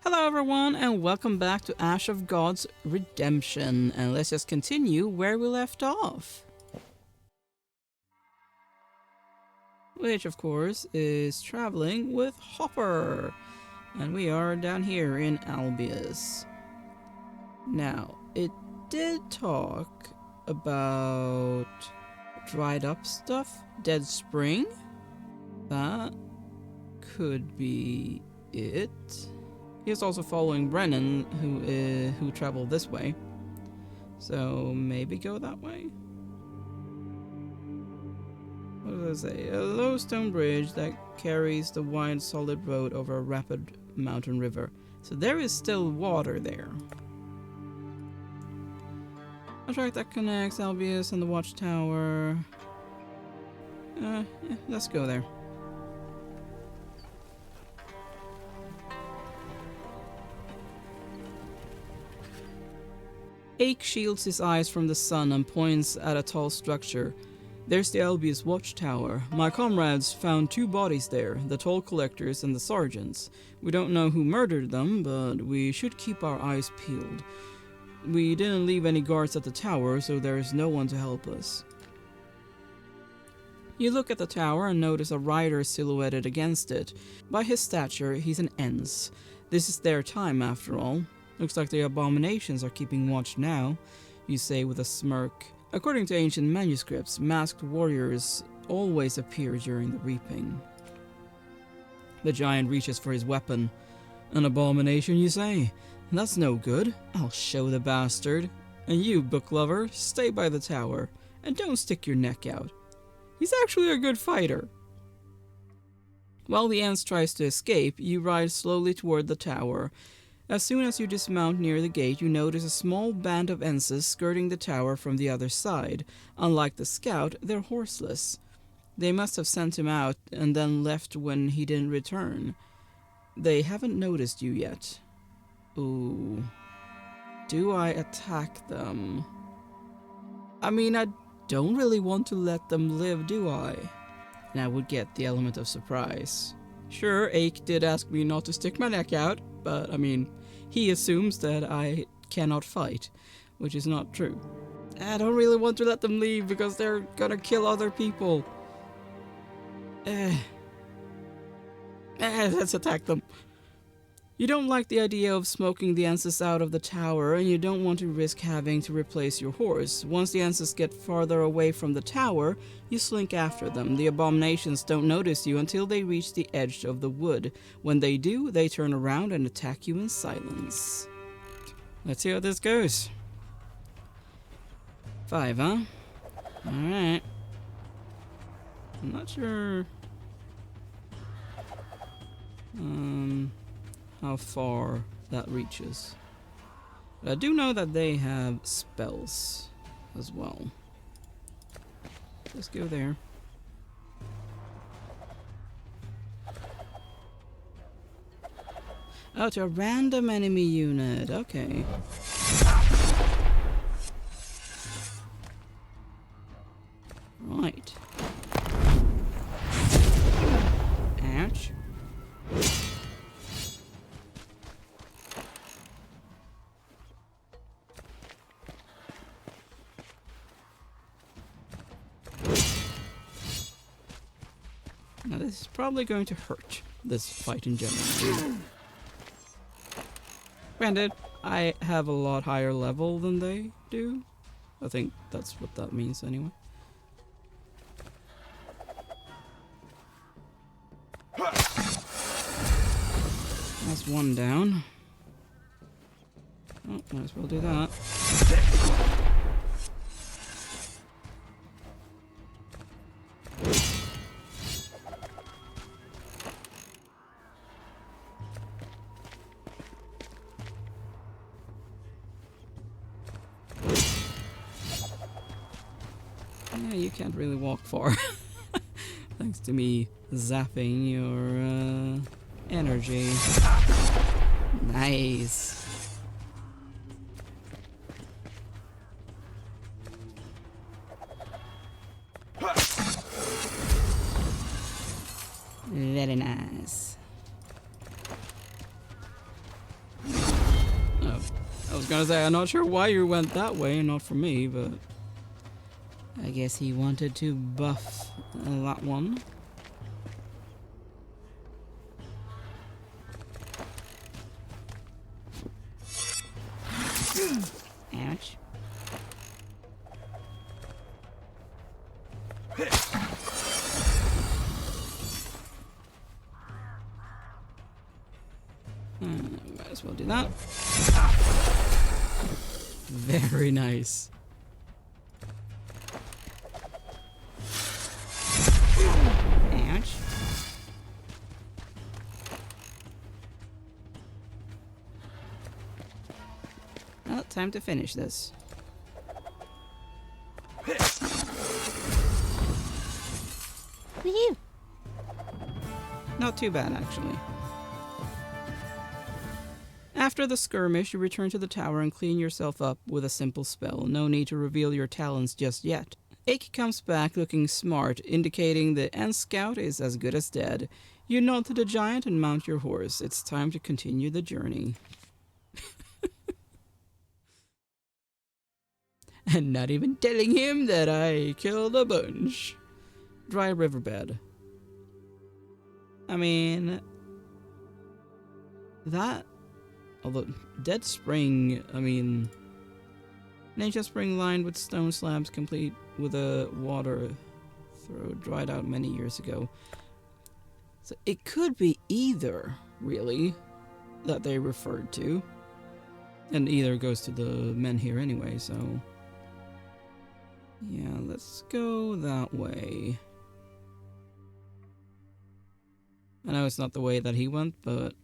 Hello everyone and welcome back to Ash of God's Redemption, and let's just continue where we left off. Which of course is traveling with Hopper, and we are down here in Albius. Now, it did talk about dried up stuff, dead spring. That could be it. He is also following Brenin, who traveled this way. So maybe go that way? What does it say? A low stone bridge that carries the wide solid road over a rapid mountain river. So there is still water there. A track that connects Albius and the watchtower. Yeah, let's go there. Ake shields his eyes from the sun and points at a tall structure. There's the Albius watchtower. My comrades found 2 bodies there, the toll collectors and the sergeants. We don't know who murdered them, but we should keep our eyes peeled. We didn't leave any guards at the tower, so there is no one to help us. You look at the tower and notice a rider silhouetted against it. By his stature, he's an Ents. This is their time, after all. Looks like the abominations are keeping watch now, you say with a smirk. According to ancient manuscripts, masked warriors always appear during the reaping. The giant reaches for his weapon. An abomination, you say? That's no good. I'll show the bastard. And you, book lover, stay by the tower, and don't stick your neck out. He's actually a good fighter. While the Ents tries to escape, you ride slowly toward the tower. As soon as you dismount near the gate, you notice a small band of Enses skirting the tower from the other side. Unlike the scout, they're horseless. They must have sent him out and then left when he didn't return. They haven't noticed you yet. Ooh. Do I attack them? I mean, I don't really want to let them live, do I? And I would get the element of surprise. Sure, Ake did ask me not to stick my neck out, but I mean, he assumes that I cannot fight, which is not true. I don't really want to let them leave because they're gonna kill other people. Let's attack them. You don't like the idea of smoking the Enses out of the tower, and you don't want to risk having to replace your horse. Once the Enses get farther away from the tower, you slink after them. The abominations don't notice you until they reach the edge of the wood. When they do, they turn around and attack you in silence. Let's see how this goes. 5, huh? Alright. I'm not sure how far that reaches. But I do know that they have spells as well. Let's go there. Oh, to a random enemy unit. Okay. Right. Ouch. Now this is probably going to hurt, this fight in general. Granted, I have a lot higher level than they do. I think that's what that means anyway. That's one down. Oh, might as well do that. Yeah, you can't really walk far. Thanks to me zapping your energy. Nice. Very nice. I was gonna say, I'm not sure why you went that way and not for me, but I guess he wanted to buff that one. Ouch. Might as well do that. Very nice. Ouch. Well, time to finish this. Woohoo! Not too bad, actually. After the skirmish, you return to the tower and clean yourself up with a simple spell. No need to reveal your talents just yet. Ake comes back looking smart, indicating the End Scout is as good as dead. You nod to the giant and mount your horse. It's time to continue the journey. And not even telling him that I killed a bunch. Dry riverbed. I mean, that... Although, Dead Spring, I mean... Nature spring lined with stone slabs complete with a water throw dried out many years ago. So it could be either, really, that they referred to. And either goes to the men here anyway, so... Yeah, let's go that way. I know it's not the way that he went, but...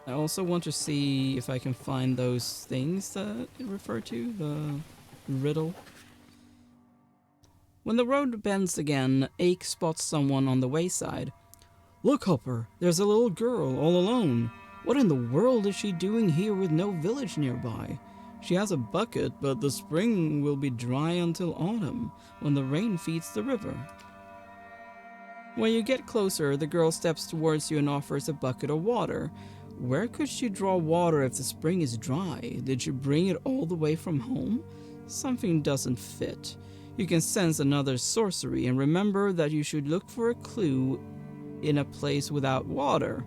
I also want to see if I can find those things that it referred to, the riddle. When the road bends again, Ake spots someone on the wayside. Look, Hopper, there's a little girl all alone. What in the world is she doing here with no village nearby? She has a bucket, but the spring will be dry until autumn, when the rain feeds the river. When you get closer, the girl steps towards you and offers a bucket of water. Where could she draw water if the spring is dry? Did she bring it all the way from home? Something doesn't fit. You can sense another sorcery, and remember that you should look for a clue in a place without water.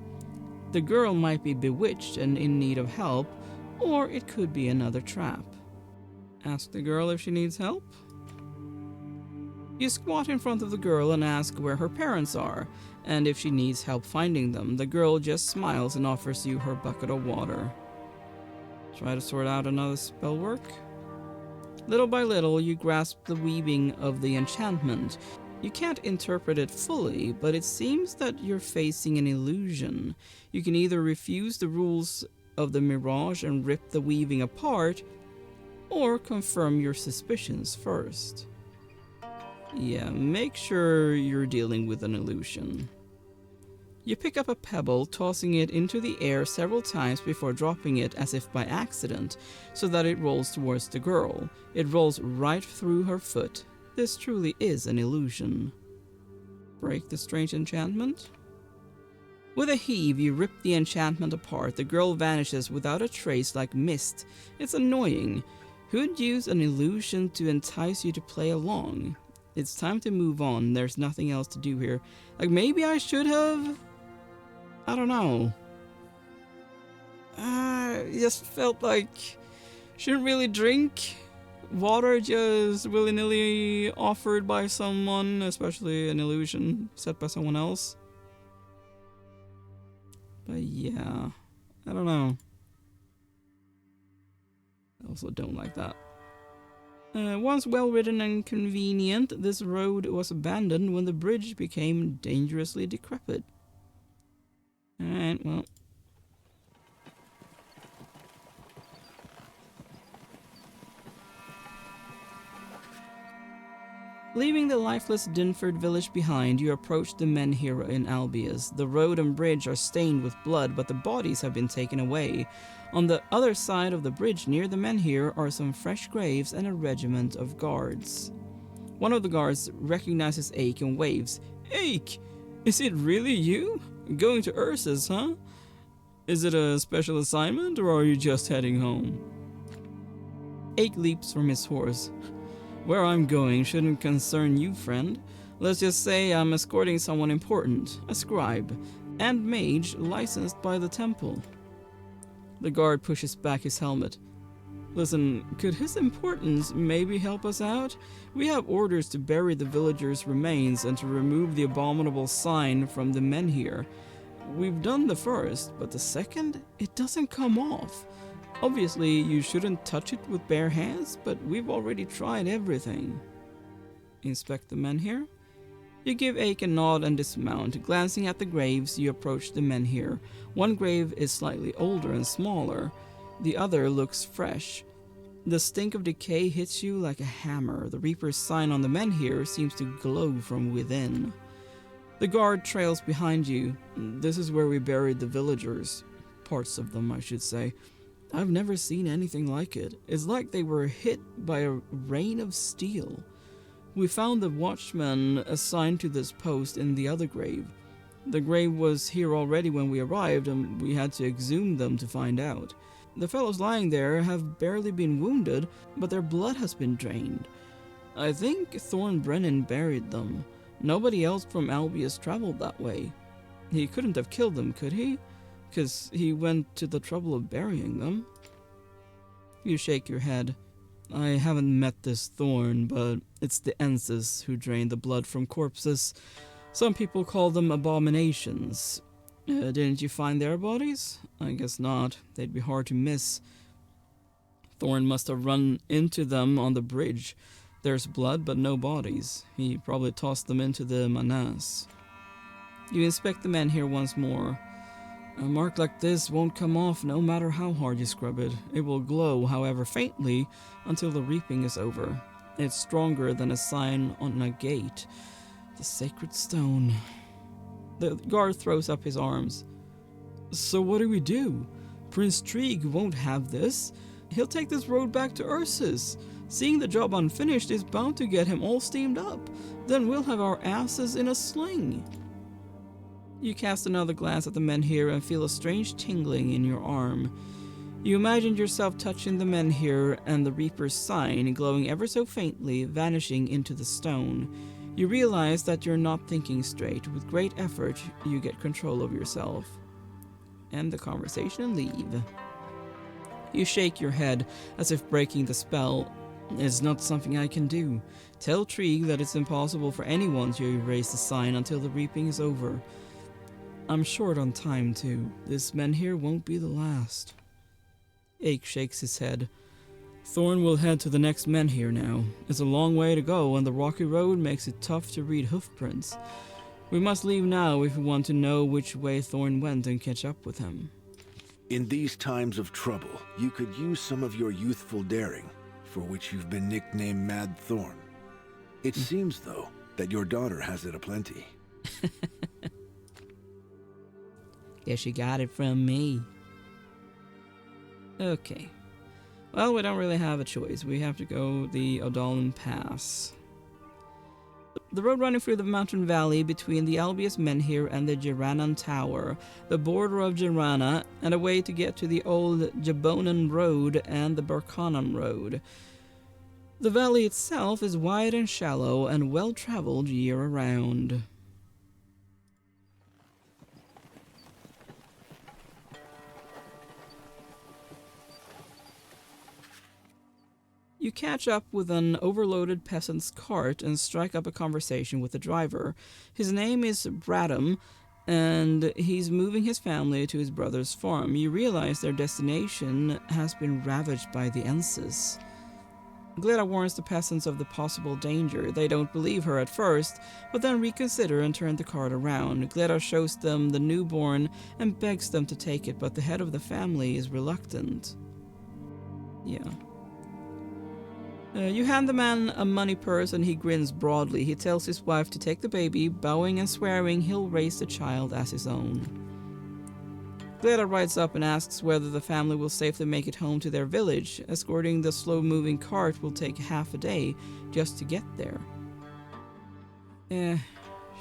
The girl might be bewitched and in need of help, or it could be another trap. Ask the girl if she needs help. You squat in front of the girl and ask where her parents are, and if she needs help finding them. The girl just smiles and offers you her bucket of water. Try to sort out another spell work. Little by little, you grasp the weaving of the enchantment. You can't interpret it fully, but it seems that you're facing an illusion. You can either refuse the rules of the mirage and rip the weaving apart, or confirm your suspicions first. Yeah, make sure you're dealing with an illusion. You pick up a pebble, tossing it into the air several times before dropping it as if by accident, so that it rolls towards the girl. It rolls right through her foot. This truly is an illusion. Break the strange enchantment? With a heave, you rip the enchantment apart. The girl vanishes without a trace like mist. It's annoying. Who'd use an illusion to entice you to play along? It's time to move on. There's nothing else to do here. Like, maybe I should have... I don't know. Just felt like... Shouldn't really drink water just willy-nilly offered by someone, especially an illusion set by someone else. But yeah, I don't know. I also don't like that. Once well-ridden and convenient, this road was abandoned when the bridge became dangerously decrepit. Alright, well. Leaving the lifeless Dinford village behind, you approach the Menhir in Albius. The road and bridge are stained with blood, but the bodies have been taken away. On the other side of the bridge near the Menhir are some fresh graves and a regiment of guards. One of the guards recognizes Ake and waves. Ake! Is it really you? Going to Ursus, huh? Is it a special assignment, or are you just heading home? Ake leaps from his horse. Where I'm going shouldn't concern you, friend. Let's just say I'm escorting someone important, a scribe, and mage licensed by the temple. The guard pushes back his helmet. Listen, could his importance maybe help us out? We have orders to bury the villagers' remains and to remove the abominable sign from the menhir. We've done the first, but the second, it doesn't come off. Obviously, you shouldn't touch it with bare hands, but we've already tried everything. Inspect the menhir? You give Ake a nod and dismount. Glancing at the graves, you approach the menhir. One grave is slightly older and smaller. The other looks fresh. The stink of decay hits you like a hammer. The Reaper's sign on the menhir seems to glow from within. The guard trails behind you. This is where we buried the villagers. Parts of them, I should say. I've never seen anything like it. It's like they were hit by a rain of steel. We found the watchman assigned to this post in the other grave. The grave was here already when we arrived, and we had to exhume them to find out. The fellows lying there have barely been wounded, but their blood has been drained. I think Thorn Brenin buried them. Nobody else from Albius traveled that way. He couldn't have killed them, could he? Because he went to the trouble of burying them. You shake your head. I haven't met this Thorn, but it's the Enses who drain the blood from corpses. Some people call them abominations. Didn't you find their bodies? I guess not. They'd be hard to miss. Thorn must have run into them on the bridge. There's blood, but no bodies. He probably tossed them into the Manas. You inspect the menhir once more. A mark like this won't come off no matter how hard you scrub it. It will glow, however faintly, until the reaping is over. It's stronger than a sign on a gate. The sacred stone. The guard throws up his arms. So what do we do? Prince Trig won't have this. He'll take this road back to Ursus. Seeing the job unfinished is bound to get him all steamed up. Then we'll have our asses in a sling. You cast another glance at the menhir and feel a strange tingling in your arm. You imagined yourself touching the menhir and the Reaper's sign, glowing ever so faintly, vanishing into the stone. You realize that you're not thinking straight. With great effort, you get control of yourself. End the conversation and leave. You shake your head as if breaking the spell. It's not something I can do. Tell Trig that it's impossible for anyone to erase the sign until the reaping is over. I'm short on time, too. This menhir won't be the last. Ake shakes his head. Thorn will head to the next menhir now. It's a long way to go, and the rocky road makes it tough to read hoofprints. We must leave now if we want to know which way Thorn went and catch up with him. In these times of trouble, you could use some of your youthful daring, for which you've been nicknamed Mad Thorn. It seems, though, that your daughter has it aplenty. Guess she got it from me. Okay. Well, we don't really have a choice. We have to go the Odalan Pass. The road running through the mountain valley between the Albius Menhir and the Jiranan Tower, the border of Jirana, and a way to get to the old Jabonan Road and the Barkanan Road. The valley itself is wide and shallow and well-traveled year-round. You catch up with an overloaded peasant's cart and strike up a conversation with the driver. His name is Bradham, and he's moving his family to his brother's farm. You realize their destination has been ravaged by the Enses. Gleda warns the peasants of the possible danger. They don't believe her at first, but then reconsider and turn the cart around. Gleda shows them the newborn and begs them to take it, but the head of the family is reluctant. Yeah. You hand the man a money purse and he grins broadly. He tells his wife to take the baby, bowing and swearing he'll raise the child as his own. Gleda rides up and asks whether the family will safely make it home to their village. Escorting the slow-moving cart will take half a day just to get there.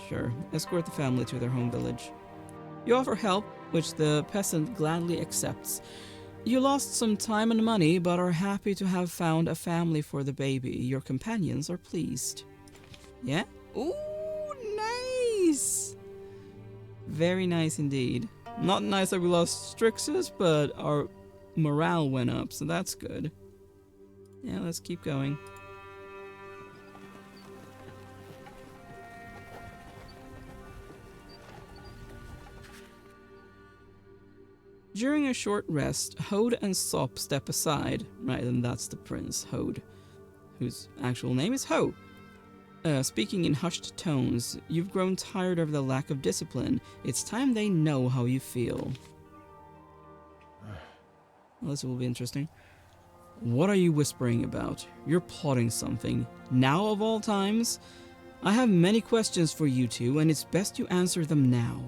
Sure. Escort the family to their home village. You offer help, which the peasant gladly accepts. You lost some time and money, but are happy to have found a family for the baby. Your companions are pleased. Yeah? Ooh, nice! Very nice indeed. Not nice that we lost Strixus, but our morale went up, so that's good. Yeah, let's keep going. During a short rest, Hode and Sop step aside. Right, and that's the prince, Hode, whose actual name is Ho. Speaking in hushed tones, you've grown tired of the lack of discipline. It's time they know how you feel. Well, this will be interesting. What are you whispering about? You're plotting something. Now of all times? I have many questions for you two, and it's best you answer them now.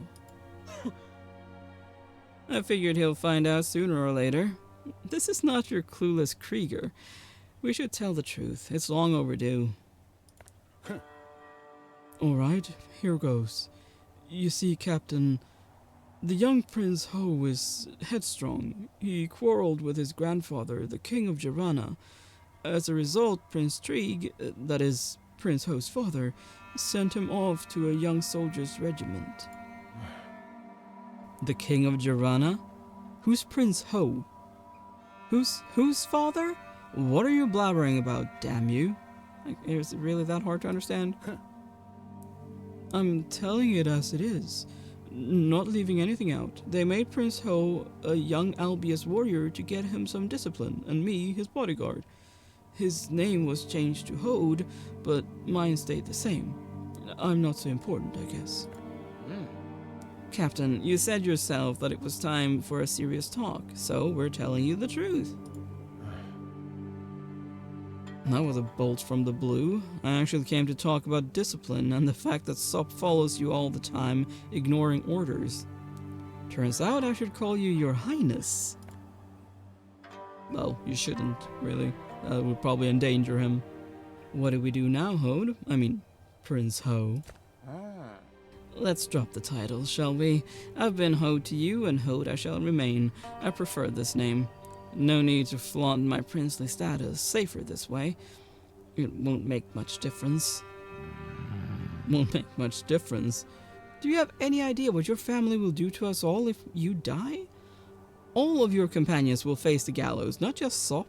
I figured he'll find out sooner or later. This is not your clueless Krieger. We should tell the truth. It's long overdue. Alright, here goes. You see, Captain, the young Prince Ho is headstrong. He quarreled with his grandfather, the King of Jarana. As a result, Prince Trig, that is, Prince Ho's father, sent him off to a young soldier's regiment. The King of Jarana? Who's Prince Ho? Whose father? What are you blabbering about, damn you? Like, is it really that hard to understand? I'm telling it as it is, not leaving anything out. They made Prince Ho a young Albius warrior to get him some discipline, and me his bodyguard. His name was changed to Hode, but mine stayed the same. I'm not so important, I guess. Captain, you said yourself that it was time for a serious talk, so we're telling you the truth. That was a bolt from the blue. I actually came to talk about discipline and the fact that Sop follows you all the time, ignoring orders. Turns out I should call you Your Highness. Well, you shouldn't, really. That would probably endanger him. What do we do now, Hode? I mean, Prince Ho. Let's drop the titles, shall we? I've been Hode to you, and Hode I shall remain. I prefer this name. No need to flaunt my princely status. Safer this way. It won't make much difference. Won't make much difference? Do you have any idea what your family will do to us all if you die? All of your companions will face the gallows, not just Sop.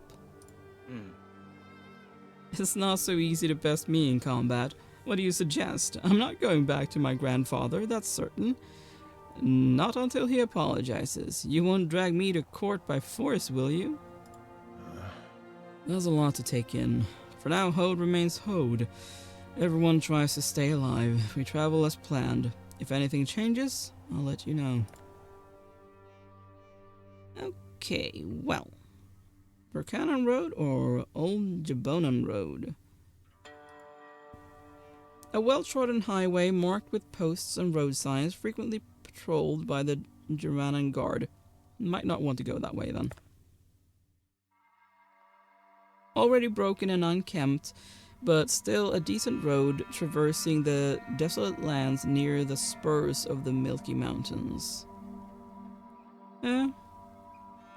It's not so easy to best me in combat. What do you suggest? I'm not going back to my grandfather, that's certain. Not until he apologizes. You won't drag me to court by force, will you? There's a lot to take in. For now, Hode remains Hode. Everyone tries to stay alive. We travel as planned. If anything changes, I'll let you know. Okay, well. Burkanan Road or Old Jabonan Road? A well-trodden highway marked with posts and road signs frequently patrolled by the Jaranan Guard. Might not want to go that way then. Already broken and unkempt, but still a decent road traversing the desolate lands near the spurs of the Milky Mountains.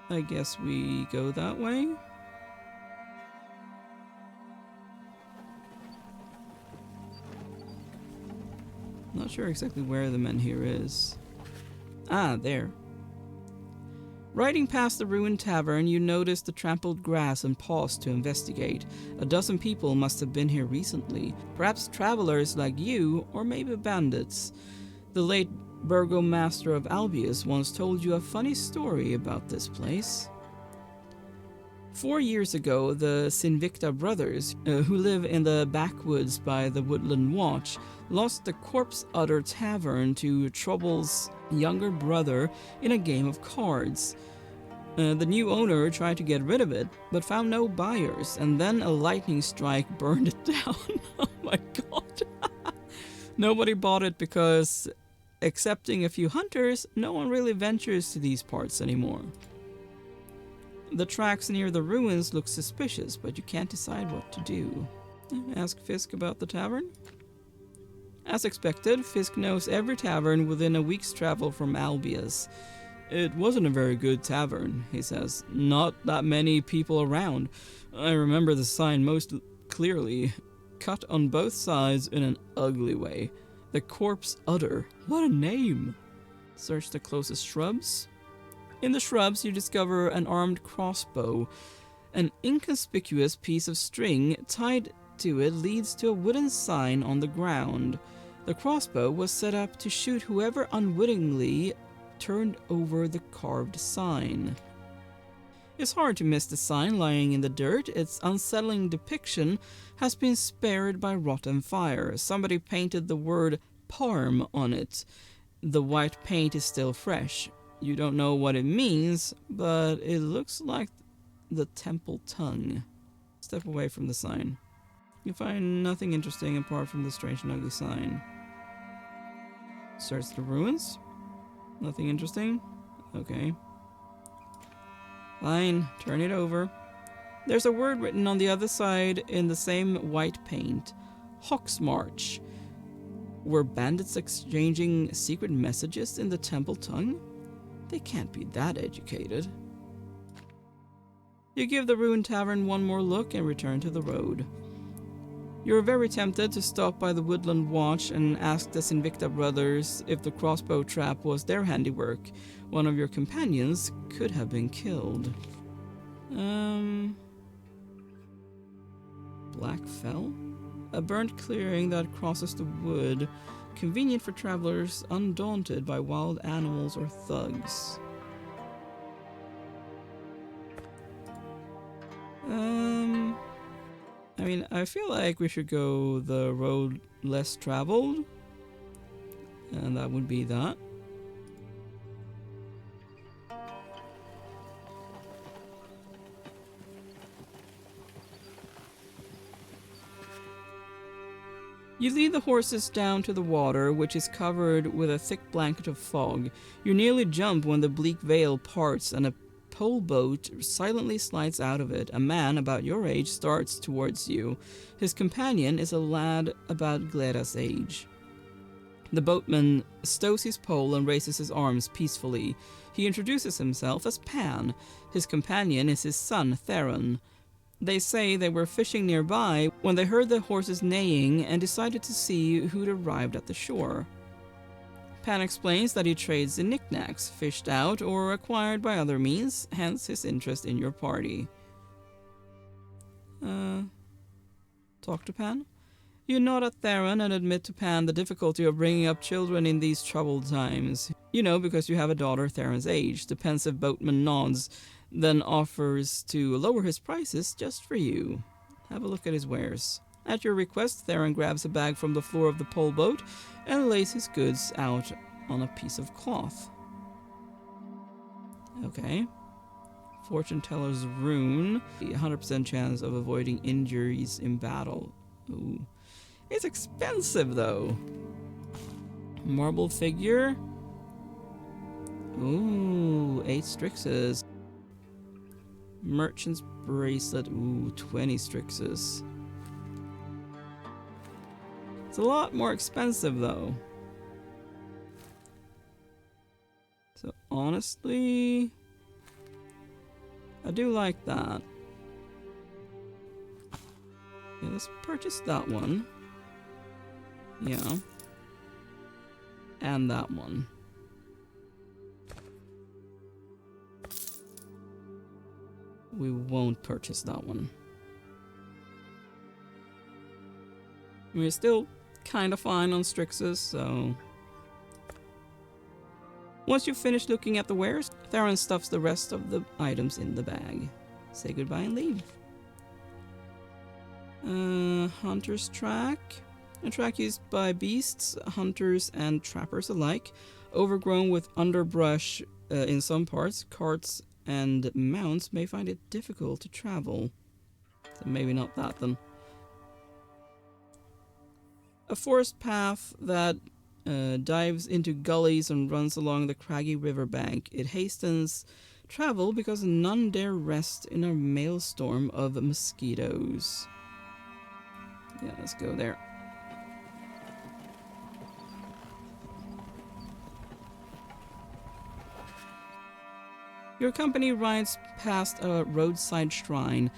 I guess we go that way? Not sure exactly where the menhir is. Ah, there. Riding past the ruined tavern, you notice the trampled grass and pause to investigate. A dozen people must have been here recently. Perhaps travelers like you, or maybe bandits. The late burgomaster of Albius once told you a funny story about this place. 4 years ago, the Sinvicta brothers, who live in the backwoods by the Woodland Watch, lost the Corpse Udder Tavern to Trouble's younger brother in a game of cards. The new owner tried to get rid of it, but found no buyers, and then a lightning strike burned it down. Oh my god. Nobody bought it because, excepting a few hunters, no one really ventures to these parts anymore. The tracks near the ruins look suspicious, but you can't decide what to do. Ask Fisk about the tavern? As expected, Fisk knows every tavern within a week's travel from Albius. It wasn't a very good tavern, he says. Not that many people around. I remember the sign most clearly, cut on both sides in an ugly way. The Corpse Udder. What a name! Search the closest shrubs. In the shrubs, you discover an armed crossbow. An inconspicuous piece of string tied to it leads to a wooden sign on the ground. The crossbow was set up to shoot whoever unwittingly turned over the carved sign. It's hard to miss the sign lying in the dirt. Its unsettling depiction has been spared by rotten fire. Somebody painted the word Parm on it. The white paint is still fresh. You don't know what it means, but it looks like the temple tongue. Step away from the sign. You find nothing interesting apart from the strange and ugly sign. Search the ruins. Nothing interesting? Okay. Fine, turn it over. There's a word written on the other side in the same white paint. Hawk's March. Were bandits exchanging secret messages in the temple tongue? They can't be that educated. You give the ruined tavern one more look and return to the road. You're very tempted to stop by the Woodland Watch and ask the Sinvicta brothers if the crossbow trap was their handiwork. One of your companions could have been killed. Black Fell? A burnt clearing that crosses the wood, convenient for travelers undaunted by wild animals or thugs. I mean, I feel like we should go the road less traveled, and that would be that. You lead the horses down to the water, which is covered with a thick blanket of fog. You nearly jump when the bleak veil parts and a pole boat silently slides out of it. A man about your age starts towards you. His companion is a lad about Glera's age. The boatman stows his pole and raises his arms peacefully. He introduces himself as Pan. His companion is his son, Theron. They say they were fishing nearby when they heard the horses neighing and decided to see who'd arrived at the shore. Pan explains that he trades in knickknacks, fished out or acquired by other means, hence his interest in your party. Talk to Pan? You nod at Theron and admit to Pan the difficulty of bringing up children in these troubled times. You know because you have a daughter Theron's age. The pensive boatman nods, then offers to lower his prices just for you. Have a look at his wares. At your request, Theron grabs a bag from the floor of the pole boat and lays his goods out on a piece of cloth. Okay. Fortune Teller's Rune. 100% chance of avoiding injuries in battle. Ooh. It's expensive though. Marble figure. Ooh, 8 Strixes. Merchant's bracelet. Ooh, 20 Strixes. It's a lot more expensive though. So honestly, I do like that. Yeah, let's purchase that one. Yeah. And that one. We won't purchase that one. We're still kind of fine on Strixes, so... Once you've finished looking at the wares, Theron stuffs the rest of the items in the bag. Say goodbye and leave. Hunter's track. A track used by beasts, hunters, and trappers alike. Overgrown with underbrush in some parts, carts and mounts may find it difficult to travel. So maybe not that then. A forest path that dives into gullies and runs along the craggy riverbank. It hastens travel because none dare rest in a maelstrom of mosquitoes. Yeah, let's go there. Your company rides past a roadside shrine.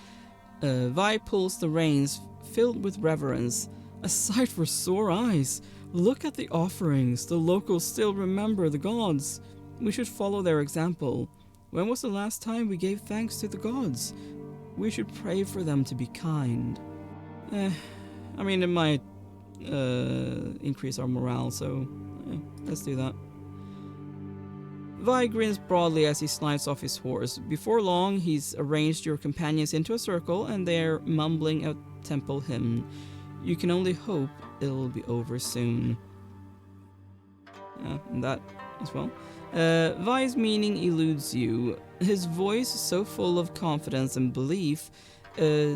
Vi pulls the reins, filled with reverence. A sight for sore eyes. Look at the offerings. The locals still remember the gods. We should follow their example. When was the last time we gave thanks to the gods? We should pray for them to be kind. I mean, it might increase our morale, so let's do that. Vi grins broadly as he slides off his horse. Before long, he's arranged your companions into a circle and they're mumbling a temple hymn. You can only hope it'll be over soon. And that as well. Vi's meaning eludes you. His voice, so full of confidence and belief,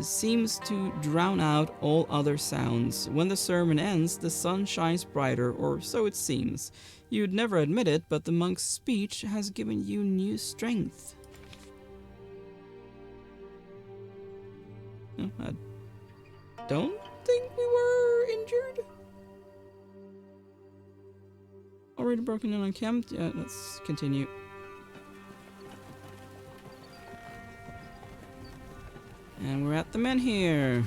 seems to drown out all other sounds. When the sermon ends, the sun shines brighter, or so it seems. You'd never admit it, but the monk's speech has given you new strength. I don't think we were injured. Already broken and unkempt? Yeah, let's continue. And we're at the menhir.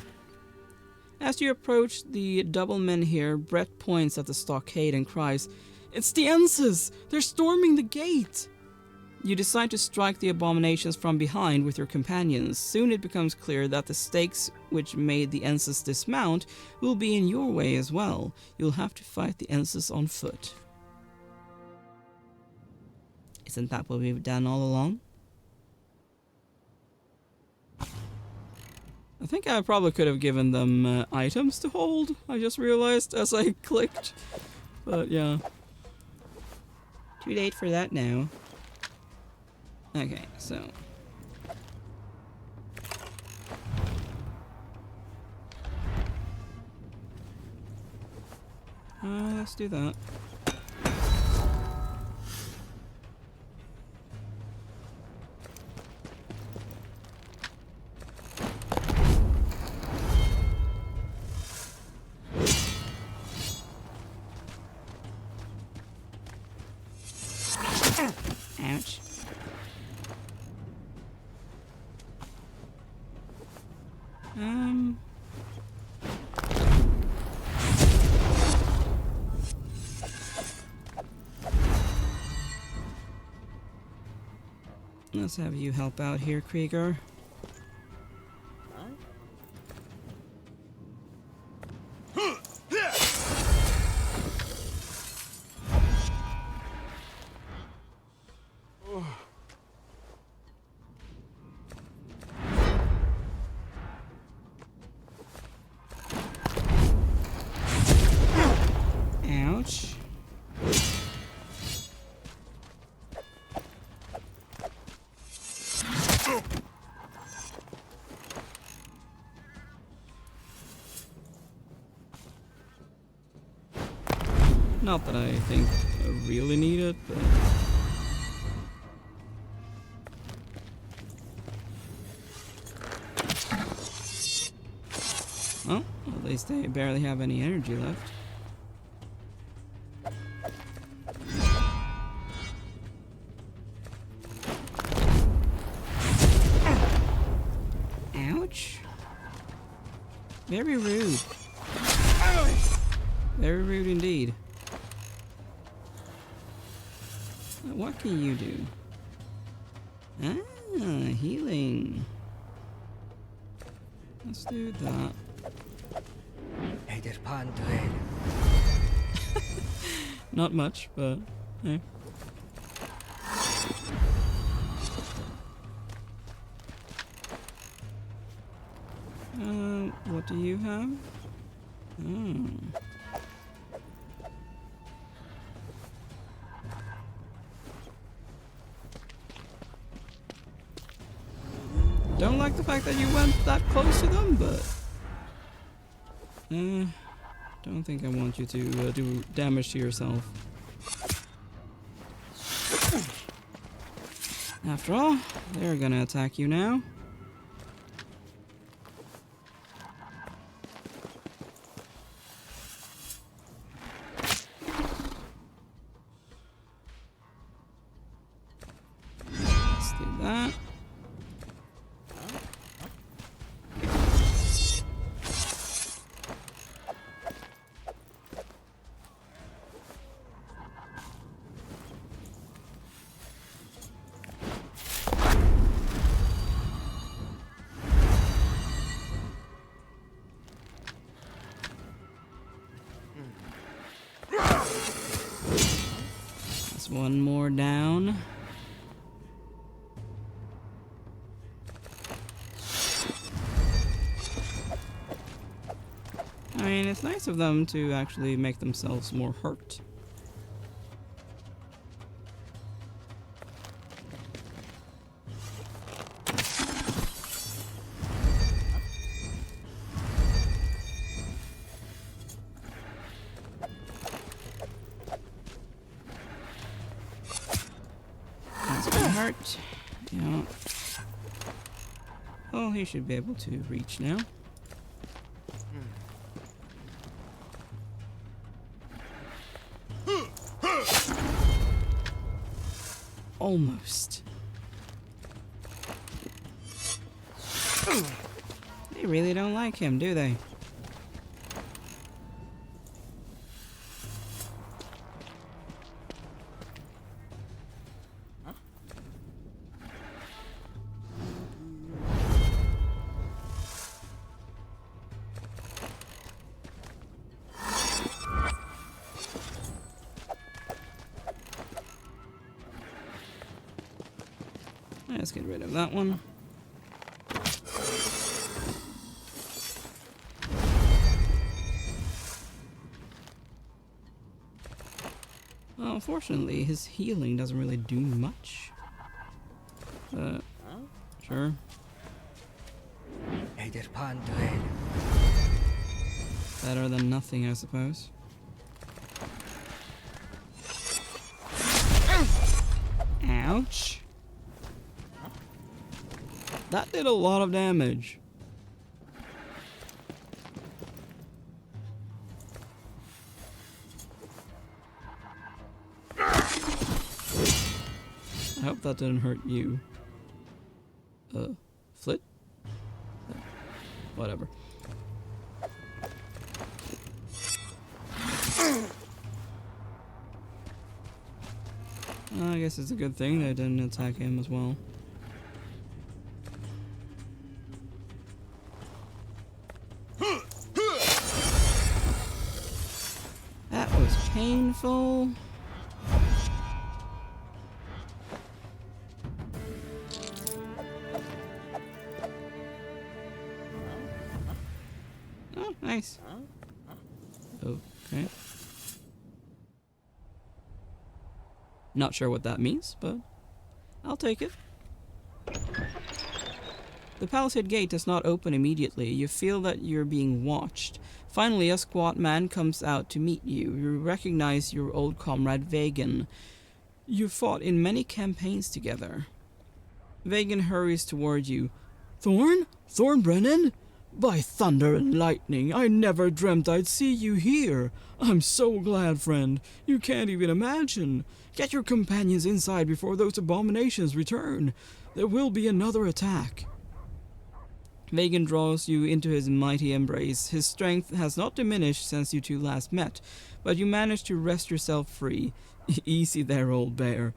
As you approach the double menhir, Brett points at the stockade and cries, "It's the Enses! They're storming the gate!" You decide to strike the abominations from behind with your companions. Soon it becomes clear that the stakes which made the Enses dismount will be in your way as well. You'll have to fight the Enses on foot. Isn't that what we've done all along? I think I probably could have given them items to hold. I just realized as I clicked. But yeah. Too late for that now. Okay, so. Let's do that. Ouch. Let's have you help out here, Krieger. Ouch. Not that I think I really need it, but... Oh, at least they barely have any energy left. Ouch. Very rude. Very rude indeed. What can you do? Ah, healing. Let's do that. Not much, but hey. What do you have? Don't like the fact that you went that close to them, but don't think I want you to do damage to yourself. After all, they're gonna attack you now. Let's do that. That's one more down. I mean, it's nice of them to actually make themselves more hurt. That's gonna hurt. Yeah. Oh, he should be able to reach now. Almost. They really don't like him, do they? Let's get rid of that one. Well, unfortunately, his healing doesn't really do much. Sure. Better than nothing, I suppose. Ouch. That did a lot of damage. I hope that didn't hurt you. Flit? Whatever. I guess it's a good thing they didn't attack him as well. That was painful. Oh, nice. Okay. Not sure what that means, but I'll take it. The palisade gate does not open immediately. You feel that you're being watched. Finally, a squat man comes out to meet you. You recognize your old comrade Vagan. You fought in many campaigns together. Vagan hurries toward you. Thorn? Thorn Brenin? By thunder and lightning, I never dreamt I'd see you here. I'm so glad, friend. You can't even imagine. Get your companions inside before those abominations return. There will be another attack. Vagan draws you into his mighty embrace. His strength has not diminished since you two last met, but you managed to wrest yourself free. Easy there, old bear.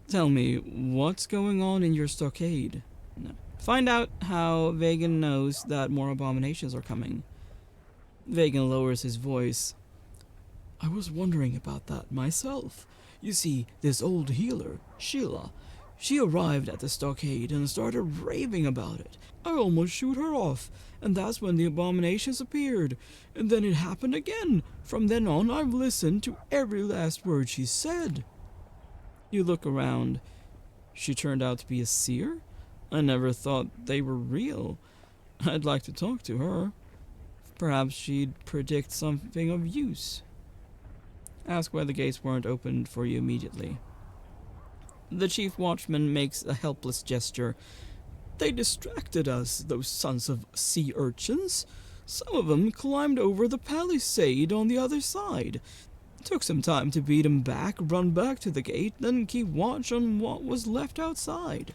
Tell me, what's going on in your stockade? No. Find out how Vagan knows that more abominations are coming. Vagan lowers his voice. I was wondering about that myself. You see, this old healer, Sheila, she arrived at the stockade and started raving about it. I almost shoot her off, and that's when the abominations appeared. And then it happened again. From then on, I've listened to every last word she said. You look around. She turned out to be a seer? I never thought they were real. I'd like to talk to her. Perhaps she'd predict something of use. Ask why the gates weren't opened for you immediately. The chief watchman makes a helpless gesture. They distracted us, those sons of sea urchins. Some of them climbed over the palisade on the other side. Took some time to beat 'em back, run back to the gate, then keep watch on what was left outside.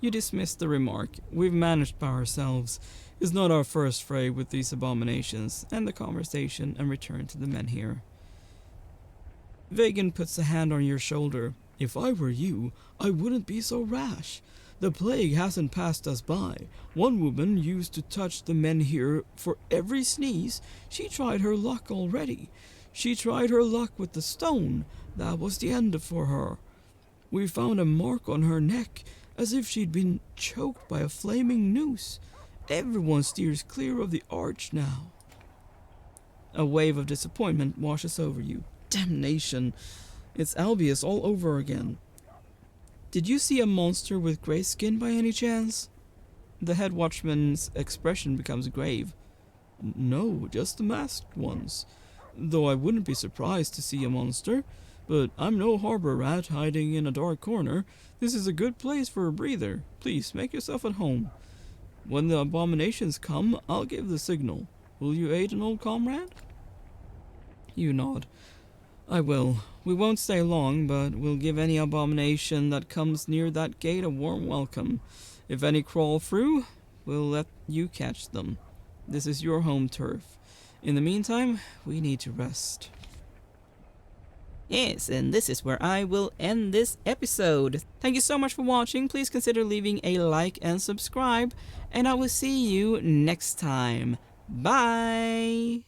You dismiss the remark. We've managed by ourselves. It's not our first fray with these abominations. End the conversation and return to the men here. Vagan puts a hand on your shoulder. If I were you, I wouldn't be so rash. The plague hasn't passed us by. One woman used to touch the men here for every sneeze. She tried her luck already. She tried her luck with the stone. That was the end for her. We found a mark on her neck, as if she'd been choked by a flaming noose. Everyone steers clear of the arch now. A wave of disappointment washes over you. Damnation! It's Albius all over again. Did you see a monster with grey skin by any chance? The head watchman's expression becomes grave. No, just the masked ones. Though I wouldn't be surprised to see a monster. But I'm no harbor rat hiding in a dark corner. This is a good place for a breather. Please, make yourself at home. When the abominations come, I'll give the signal. Will you aid an old comrade? You nod. I will. We won't stay long, but we'll give any abomination that comes near that gate a warm welcome. If any crawl through, we'll let you catch them. This is your home turf. In the meantime, we need to rest. Yes, and this is where I will end this episode. Thank you so much for watching. Please consider leaving a like and subscribe, and I will see you next time. Bye!